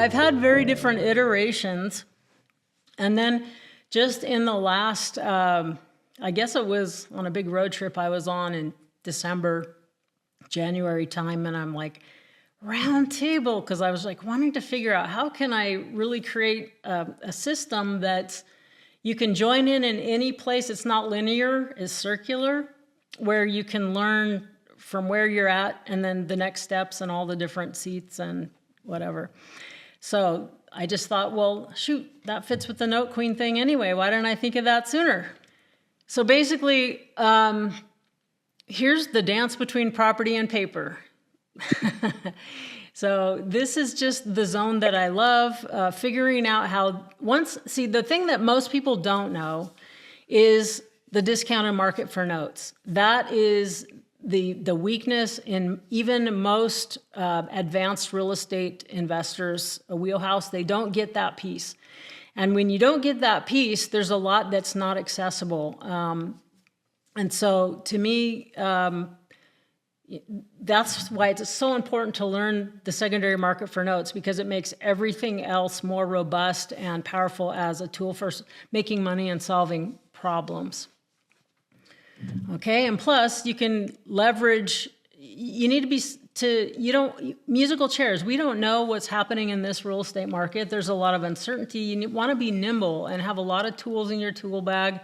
I've had very different iterations. And then just in the last, I guess it was on a big road trip I was on in December, January time, and I'm like, round table, because I was like wanting to figure out how can I really create a system that you can join in any place. It's not linear, it's circular, where you can learn from where you're at and then the next steps and all the different seats and whatever. So I just thought, well, shoot, that fits with the Note Queen thing anyway. Why didn't I think of that sooner? So basically, here's the dance between property and paper. So this is just the zone that I love, figuring out how see, the thing that most people don't know is the discounted market for notes. That is the weakness in even most advanced real estate investors' wheelhouse. They don't get that piece. And when you don't get that piece, there's a lot that's not accessible. And so to me, that's why it's so important to learn the secondary market for notes, because it makes everything else more robust and powerful as a tool for making money and solving problems. Okay, and plus you can leverage, you need to be, musical chairs, we don't know what's happening in this real estate market. There's a lot of uncertainty. You want to be nimble and have a lot of tools in your tool bag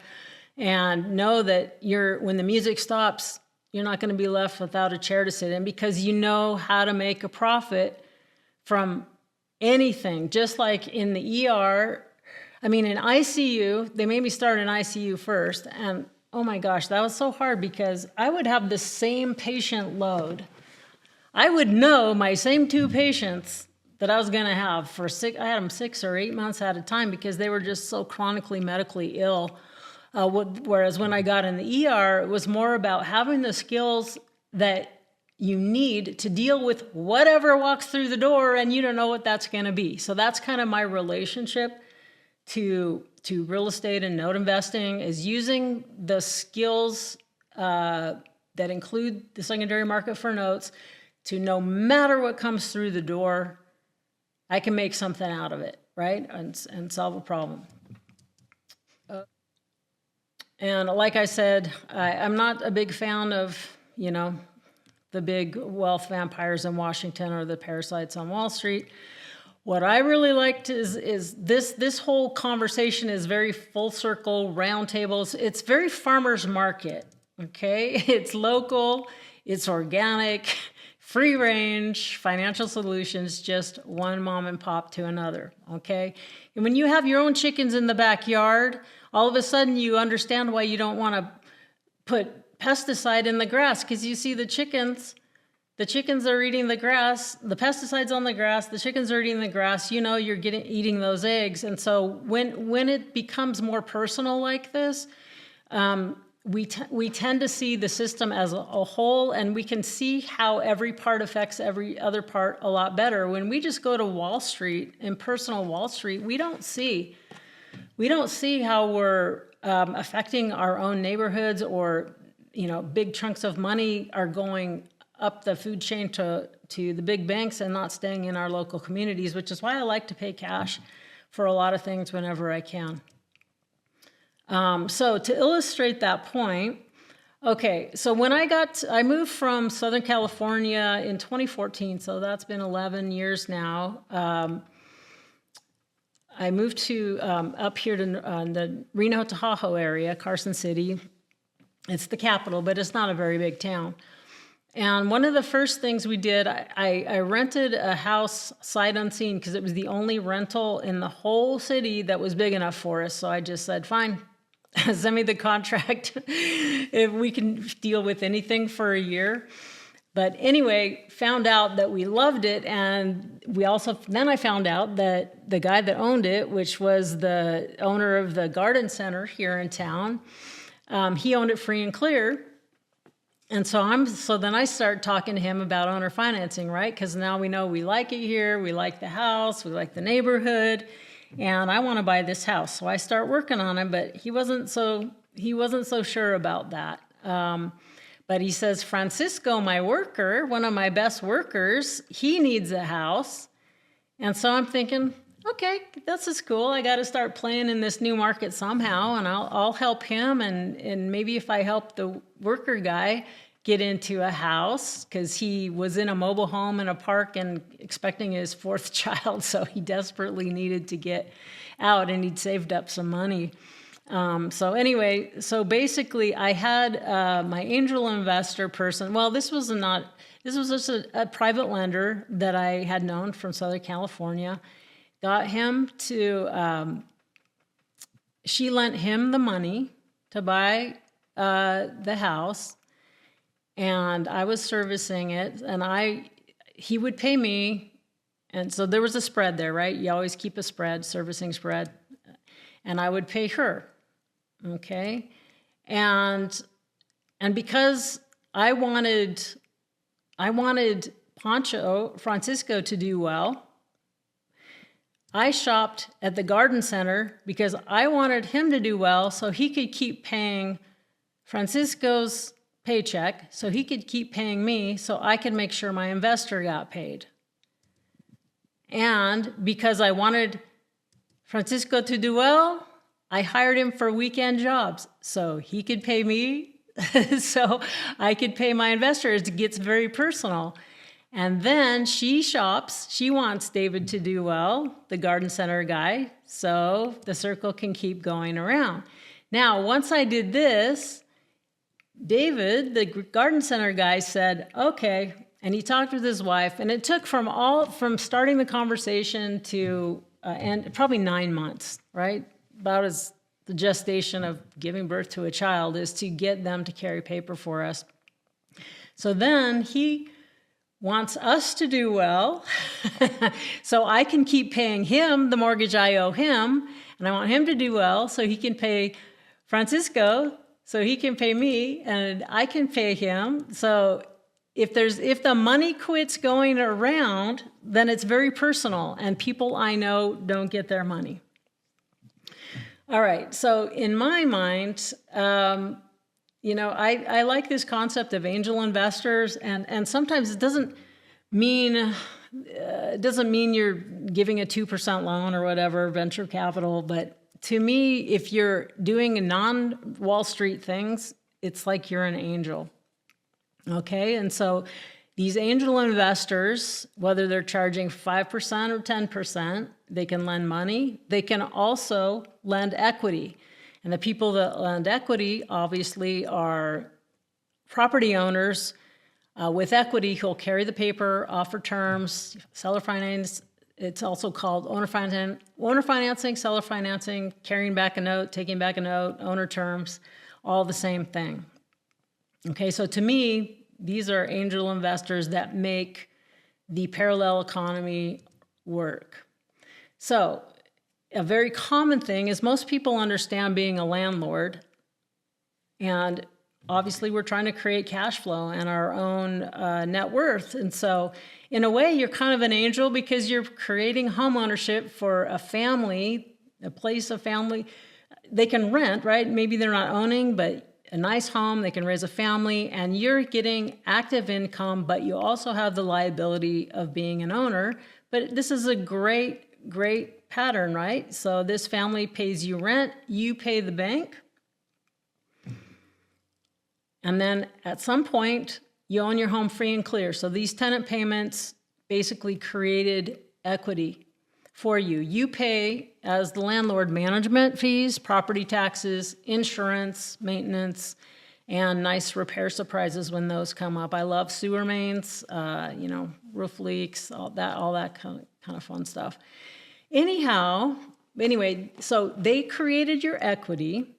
and know that when the music stops, you're not going to be left without a chair to sit in, because you know how to make a profit from anything. Just like in the ER, in ICU, they made me start in ICU first. And oh my gosh, that was so hard, because I would have the same patient load. I would know my same 2 patients that I was going to have I had them 6 or 8 months at a time, because they were just so chronically medically ill. Whereas when I got in the ER, it was more about having the skills that you need to deal with whatever walks through the door, and you don't know what that's going to be. So that's kind of my relationship to real estate and note investing, is using the skills that include the secondary market for notes to, no matter what comes through the door, I can make something out of it, right? And solve a problem. And like I said, I'm not a big fan of, the big wealth vampires in Washington or the parasites on Wall Street. What I really liked is this whole conversation is very full circle, round tables. It's very farmer's market, okay? It's local, it's organic, free range, financial solutions, just one mom and pop to another, okay? And when you have your own chickens in the backyard, all of a sudden you understand why you don't want to put pesticide in the grass, because you see the chickens are eating the grass, the pesticide's on the grass, the chickens are eating the grass, you're eating those eggs. And so when it becomes more personal like this, we tend to see the system as a whole, and we can see how every part affects every other part a lot better. When we just go to Wall Street, impersonal Wall Street, we don't see how we're affecting our own neighborhoods, or big chunks of money are going up the food chain to the big banks and not staying in our local communities, which is why I like to pay cash for a lot of things whenever I can. So to illustrate that point, okay, so when I moved from Southern California in 2014, so that's been 11 years now. I moved to up here to the Reno Tahoe area, Carson City. It's the capital, but it's not a very big town. And one of the first things we did, I rented a house sight unseen, because it was the only rental in the whole city that was big enough for us. So I just said, fine, send me the contract if we can deal with anything for a year. But anyway, found out that we loved it, and then I found out that the guy that owned it, which was the owner of the garden center here in town, he owned it free and clear. And so then I start talking to him about owner financing, right? Because now we know we like it here, we like the house, we like the neighborhood, and I want to buy this house. So I start working on it, but he wasn't so sure about that. But he says, Francisco, my worker, one of my best workers, he needs a house. And so I'm thinking, okay, this is cool. I got to start playing in this new market somehow, and I'll help him. And maybe if I help the worker guy get into a house, because he was in a mobile home in a park and expecting his fourth child, so he desperately needed to get out, and he'd saved up some money. So anyway, so basically I had my angel investor person. Well, this was just a private lender that I had known from Southern California. Got him to, she lent him the money to buy the house, and I was servicing it, and he would pay me, and so there was a spread there, right? You always keep a spread, servicing spread, and I would pay her, okay? And because I wanted Francisco to do well, I shopped at the garden center because I wanted him to do well so he could keep paying Francisco's paycheck, so he could keep paying me so I could make sure my investor got paid. And because I wanted Francisco to do well, I hired him for weekend jobs so he could pay me so I could pay my investors. It gets very personal. And then she shops. She wants David to do well, the garden center guy, so the circle can keep going around. Now, once I did this, David, the garden center guy, said, okay, and he talked with his wife, and it took from starting the conversation to and probably 9 months, right? About as the gestation of giving birth to a child is to get them to carry paper for us. So then he wants us to do well so I can keep paying him the mortgage I owe him, and I want him to do well so he can pay Francisco, so he can pay me, and I can pay him. So if the money quits going around, then it's very personal, and people I know don't get their money. All right, so in my mind, I like this concept of angel investors, and sometimes it doesn't mean you're giving a 2% loan or whatever, venture capital, but to me, if you're doing non-Wall Street things, it's like you're an angel, okay? And so these angel investors, whether they're charging 5% or 10%, they can lend money. They can also lend equity. And the people that lend equity, obviously, are property owners with equity who'll carry the paper, offer terms, seller finance. It's also called owner financing, seller financing, carrying back a note, taking back a note, owner terms, all the same thing. Okay, so to me, these are angel investors that make the parallel economy work. So a very common thing is most people understand being a landlord, and obviously we're trying to create cash flow and our own net worth. And so in a way, you're kind of an angel because you're creating home ownership for a family, a place of family. They can rent, right? Maybe they're not owning, but a nice home, they can raise a family, and you're getting active income, but you also have the liability of being an owner. But this is a great pattern, right? So this family pays you rent, you pay the bank, and then at some point, you own your home free and clear. So these tenant payments basically created equity for you. You pay, as the landlord, management fees, property taxes, insurance, maintenance, and nice repair surprises when those come up. I love sewer mains, roof leaks, all that kind of fun stuff. Anyway, so they created your equity.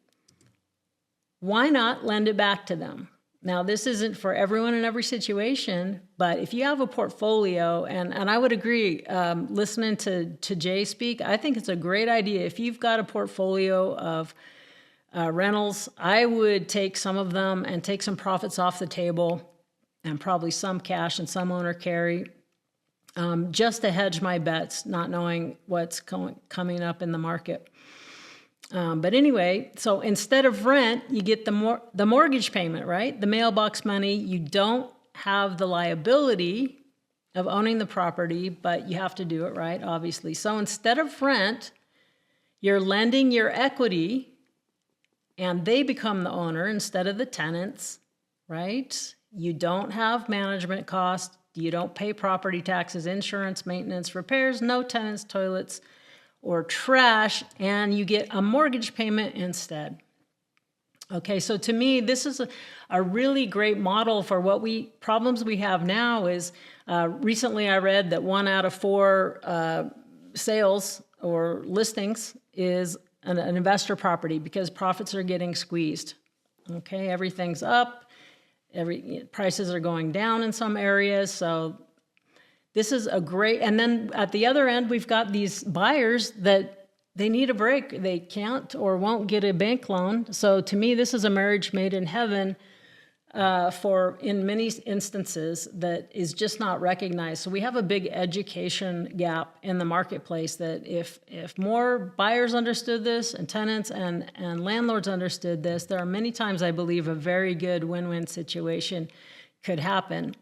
Why not lend it back to them? Now, this isn't for everyone in every situation, but if you have a portfolio, and I would agree, listening to Jay speak, I think it's a great idea. If you've got a portfolio of rentals, I would take some of them and take some profits off the table, and probably some cash and some owner carry, just to hedge my bets, not knowing what's coming up in the market. But anyway, so instead of rent, you get the mortgage payment, right? The mailbox money. You don't have the liability of owning the property, but you have to do it right, obviously. So instead of rent, you're lending your equity and they become the owner instead of the tenants, right? You don't have management costs. You don't pay property taxes, insurance, maintenance, repairs, no tenants, toilets, or trash, and you get a mortgage payment instead. Okay, so to me, this is a really great model for what problems we have now is, recently I read that 1 out of 4 sales or listings is an investor property because profits are getting squeezed. Okay, everything's up, prices are going down in some areas, so this is a great, and then at the other end, we've got these buyers that they need a break. They can't or won't get a bank loan. So to me, this is a marriage made in heaven in many instances that is just not recognized. So we have a big education gap in the marketplace that if more buyers understood this and tenants and landlords understood this, there are many times I believe a very good win-win situation could happen.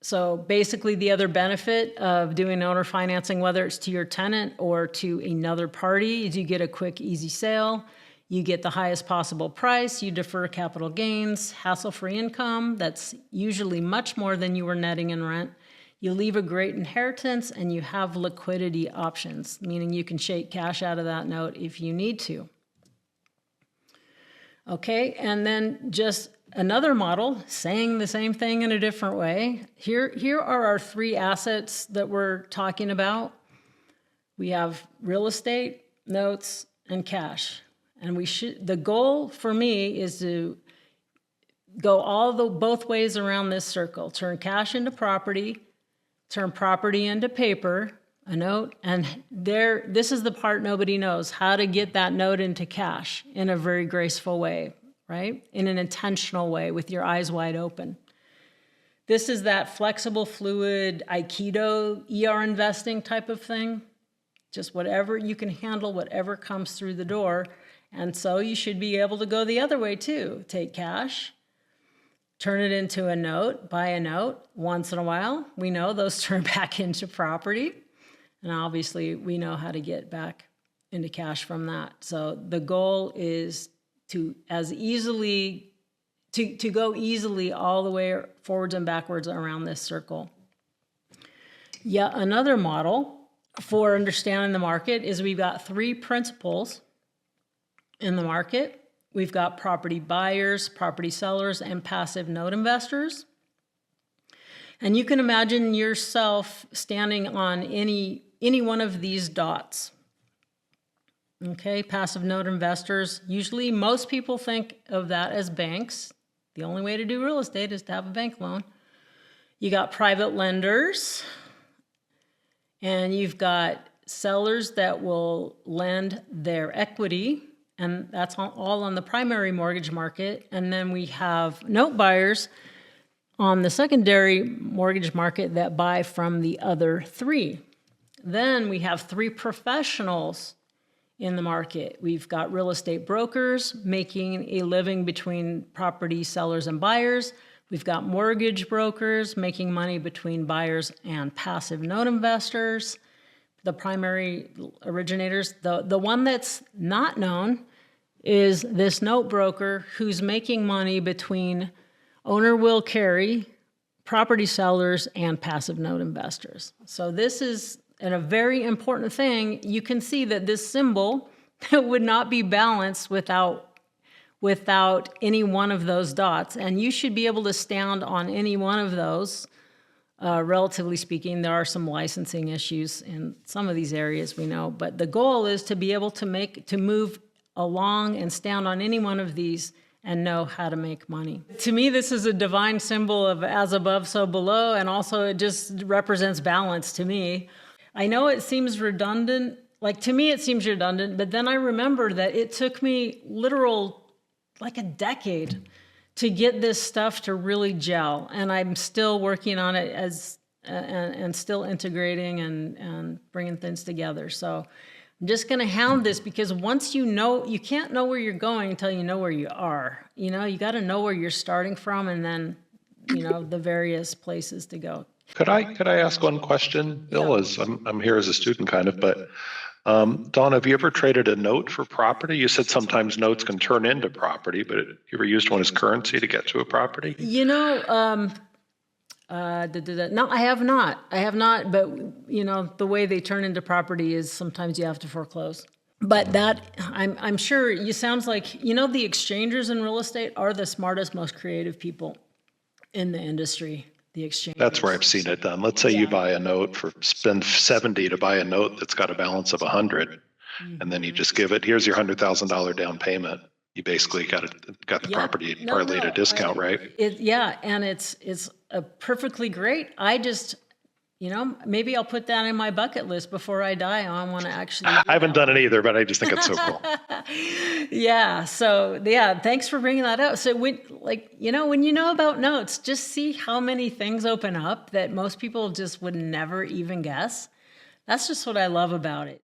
So basically the other benefit of doing owner financing, whether it's to your tenant or to another party, is you get a quick, easy sale. You get the highest possible price. You defer capital gains, hassle-free income. That's usually much more than you were netting in rent. You leave a great inheritance and you have liquidity options, meaning you can shake cash out of that note if you need to. Okay, and then just another model saying the same thing in a different way. Here are our 3 assets that we're talking about. We have real estate, notes, and cash. And the goal for me is to go both ways around this circle. Turn cash into property, turn property into paper, a note, and this is the part nobody knows, how to get that note into cash in a very graceful way, right? In an intentional way with your eyes wide open. This is that flexible, fluid, Aikido, ER investing type of thing. Just whatever you can handle, whatever comes through the door. And so you should be able to go the other way too. Take cash, turn it into a note, buy a note once in a while. We know those turn back into property. And obviously we know how to get back into cash from that. So the goal is to go easily all the way forwards and backwards around this circle. Yet another model for understanding the market is we've got 3 principles in the market. We've got property buyers, property sellers, and passive note investors. And you can imagine yourself standing on any one of these dots. Okay, passive note investors. Usually most people think of that as banks. The only way to do real estate is to have a bank loan. You got private lenders, and you've got sellers that will lend their equity, and that's all on the primary mortgage market. And then we have note buyers on the secondary mortgage market that buy from the other 3. Then we have 3 professionals in the market. We've got real estate brokers making a living between property sellers and buyers. We've got mortgage brokers making money between buyers and passive note investors. The primary originators, the one that's not known is this note broker who's making money between owner will carry, property sellers, and passive note investors. So this is a very important thing. You can see that this symbol would not be balanced without any one of those dots. And you should be able to stand on any one of those. Relatively speaking, there are some licensing issues in some of these areas, we know. But the goal is to be able to move along and stand on any one of these and know how to make money. To me, this is a divine symbol of as above, so below, and also it just represents balance to me. I know it seems redundant, to me it seems redundant, but then I remember that it took me like a decade to get this stuff to really gel, and I'm still working on it and still integrating and bringing things together. So I'm just going to hound this because once you know, you can't know where you're going until you know where you are. You got to know where you're starting from and then the various places to go. Could I ask one question, Bill? Yeah. As I'm here as a student, kind of, but Dawn, have you ever traded a note for property? You said sometimes notes can turn into property, but you ever used one as currency to get to a property? No, I have not. But the way they turn into property is sometimes you have to foreclose. But that I'm sure you sounds like the exchangers in real estate are the smartest, most creative people in the industry. The exchange. That's where I've seen it done. Let's say you buy a note spend 70 to buy a note that's got a balance of 100, and then you just give it, here's your $100,000 down payment. You basically got the property partly at a discount, right? And it's a perfectly great. I just, maybe I'll put that in my bucket list before I die. I want to actually. I haven't done it either, but I just think it's so cool. Thanks for bringing that up. So when you know about notes, just see how many things open up that most people just would never even guess. That's just what I love about it.